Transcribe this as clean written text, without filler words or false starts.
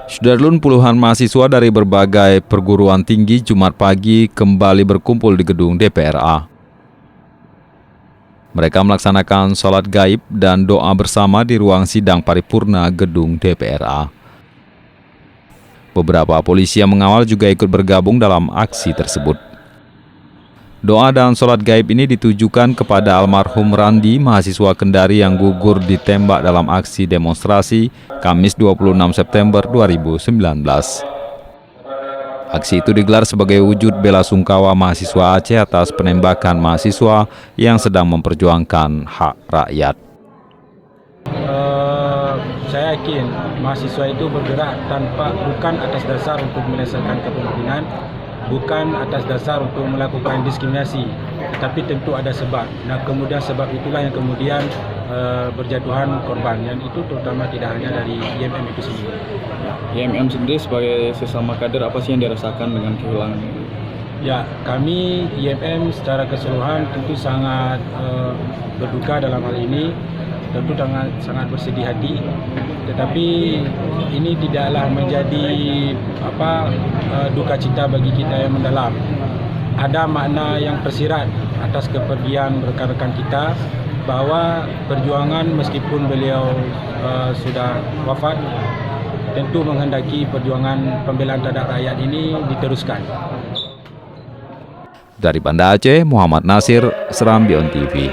Sudarlun, puluhan mahasiswa dari berbagai perguruan tinggi Jumat pagi kembali berkumpul di gedung DPRA. Mereka melaksanakan sholat gaib dan doa bersama di ruang sidang paripurna gedung DPRA. Beberapa polisi yang mengawal juga ikut bergabung dalam aksi tersebut. Doa dan sholat gaib ini ditujukan kepada almarhum Randi, mahasiswa Kendari yang gugur ditembak dalam aksi demonstrasi Kamis 26 September 2019. Aksi itu digelar sebagai wujud bela sungkawa mahasiswa Aceh atas penembakan mahasiswa yang sedang memperjuangkan hak rakyat. Saya yakin mahasiswa itu bergerak bukan atas dasar untuk menyelesaikan kepemimpinan, bukan atas dasar untuk melakukan diskriminasi, tapi tentu ada sebab. Nah, kemudian sebab itulah yang kemudian berjatuhan korban, dan itu terutama tidak hanya dari IMM itu sendiri. IMM sendiri sebagai sesama kader, apa sih yang dirasakan dengan kehilangan ini? Ya, kami IMM secara keseluruhan tentu sangat berduka dalam hal ini, tentu sangat bersedih hati. Tetapi ini tidaklah menjadi duka cita bagi kita yang mendalam. Ada makna yang tersirat atas kepergian rekan-rekan kita, bahwa perjuangan meskipun beliau sudah wafat, tentu menghendaki perjuangan pembelaan terhadap rakyat ini diteruskan. Dari Banda Aceh, Muhammad Nasir, Serambi On TV.